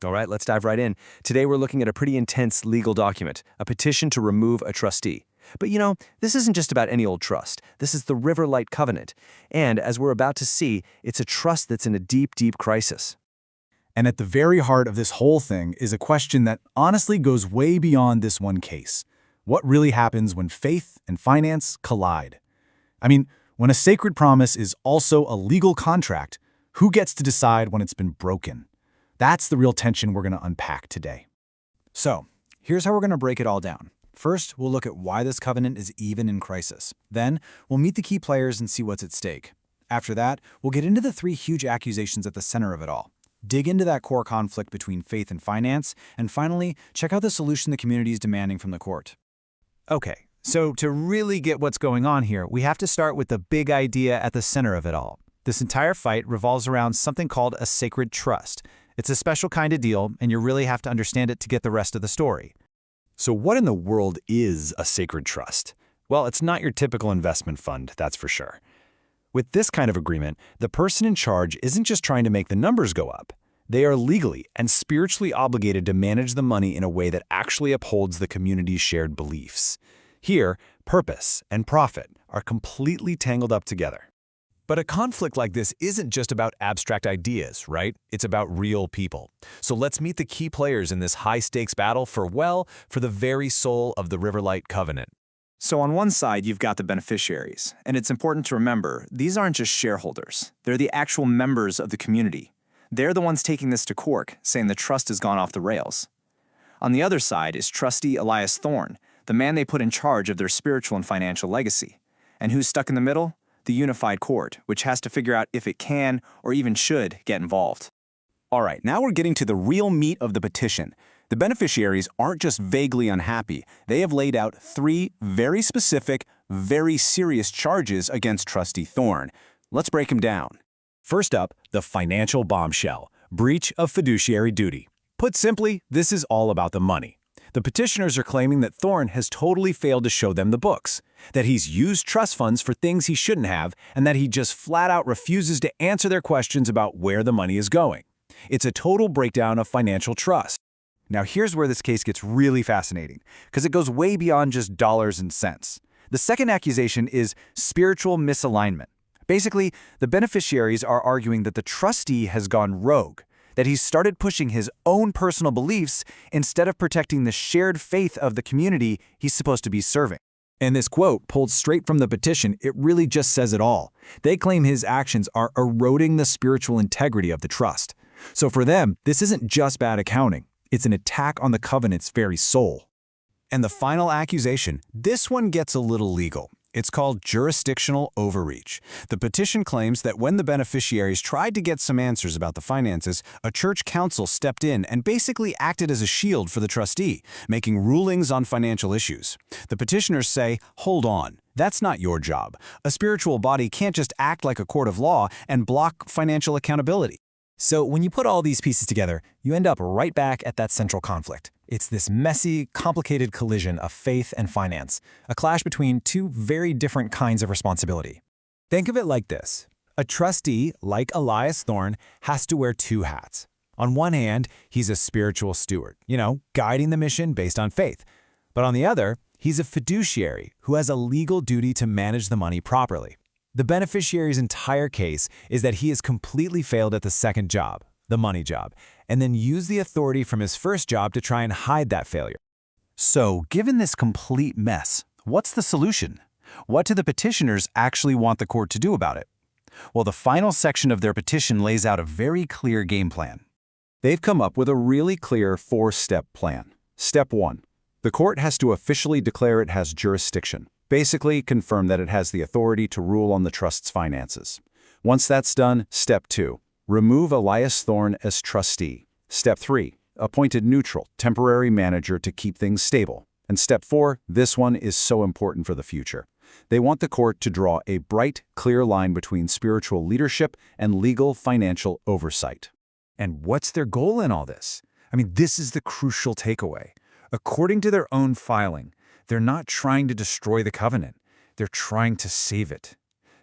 All right, let's dive right in. Today we're looking at a pretty intense legal document, a petition to remove a trustee. But this isn't just about any old trust. This is the Riverlight Covenant. And as we're about to see, it's a trust that's in a deep, deep crisis. And at the very heart of this whole thing is a question that honestly goes way beyond this one case. What really happens when faith and finance collide? When a sacred promise is also a legal contract, who gets to decide when it's been broken? That's the real tension we're going to unpack today. So, here's how we're going to break it all down. First, we'll look at why this covenant is even in crisis. Then, we'll meet the key players and see what's at stake. After that, we'll get into the three huge accusations at the center of it all. Dig into that core conflict between faith and finance, and finally, check out the solution the community is demanding from the court. Okay, so to really get what's going on here, we have to start with the big idea at the center of it all. This entire fight revolves around something called a sacred trust. It's a special kind of deal, and you really have to understand it to get the rest of the story. So what in the world is a sacred trust? Well, it's not your typical investment fund, that's for sure. With this kind of agreement, the person in charge isn't just trying to make the numbers go up. They are legally and spiritually obligated to manage the money in a way that actually upholds the community's shared beliefs. Here, purpose and profit are completely tangled up together. But a conflict like this isn't just about abstract ideas, right? It's about real people. So let's meet the key players in this high-stakes battle for the very soul of the Riverlight Covenant. So on one side, you've got the beneficiaries, and it's important to remember, these aren't just shareholders. They're the actual members of the community. They're the ones taking this to court, saying the trust has gone off the rails. On the other side is Trustee Elias Thorne, the man they put in charge of their spiritual and financial legacy. And who's stuck in the middle? The unified court, which has to figure out if it can or even should get involved. All right, now we're getting to the real meat of the petition. The beneficiaries aren't just vaguely unhappy. They have laid out three very specific, very serious charges against Trustee Thorne. Let's break them down. First up, the financial bombshell, breach of fiduciary duty. Put simply, this is all about the money. The petitioners are claiming that Thorne has totally failed to show them the books, that he's used trust funds for things he shouldn't have, and that he just flat out refuses to answer their questions about where the money is going. It's a total breakdown of financial trust. Now here's where this case gets really fascinating, because it goes way beyond just dollars and cents. The second accusation is spiritual misalignment. Basically, the beneficiaries are arguing that the trustee has gone rogue, that he's started pushing his own personal beliefs instead of protecting the shared faith of the community he's supposed to be serving. And this quote, pulled straight from the petition, it really just says it all. They claim his actions are eroding the spiritual integrity of the trust. So for them, this isn't just bad accounting. It's an attack on the covenant's very soul. And the final accusation, this one gets a little legal. It's called jurisdictional overreach. The petition claims that when the beneficiaries tried to get some answers about the finances, a church council stepped in and basically acted as a shield for the trustee, making rulings on financial issues. The petitioners say, hold on, that's not your job. A spiritual body can't just act like a court of law and block financial accountability. So when you put all these pieces together, you end up right back at that central conflict. It's this messy, complicated collision of faith and finance, a clash between two very different kinds of responsibility. Think of it like this. A trustee, like Elias Thorne, has to wear two hats. On one hand, he's a spiritual steward, guiding the mission based on faith. But on the other, he's a fiduciary who has a legal duty to manage the money properly. The beneficiary's entire case is that he has completely failed at the second job, the money job, and then used the authority from his first job to try and hide that failure. So, given this complete mess, what's the solution? What do the petitioners actually want the court to do about it? Well, the final section of their petition lays out a very clear game plan. They've come up with a really clear four-step plan. Step 1. The court has to officially declare it has jurisdiction. Basically, confirm that it has the authority to rule on the trust's finances. Once that's done, Step 2. Remove Elias Thorne as trustee. Step 3. Appoint a neutral, temporary manager to keep things stable. And Step 4, this one is so important for the future. They want the court to draw a bright, clear line between spiritual leadership and legal financial oversight. And what's their goal in all this? This is the crucial takeaway. According to their own filing, they're not trying to destroy the covenant. They're trying to save it.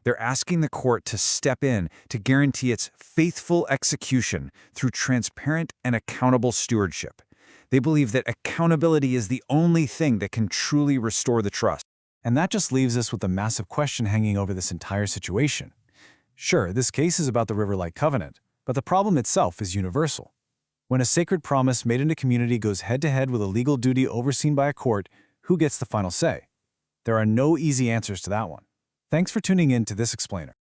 They're asking the court to step in to guarantee its faithful execution through transparent and accountable stewardship. They believe that accountability is the only thing that can truly restore the trust. And that just leaves us with a massive question hanging over this entire situation. Sure, this case is about the Riverlight Covenant, but the problem itself is universal. When a sacred promise made in a community goes head-to-head with a legal duty overseen by a court, who gets the final say? There are no easy answers to that one. Thanks for tuning in to This Explainer.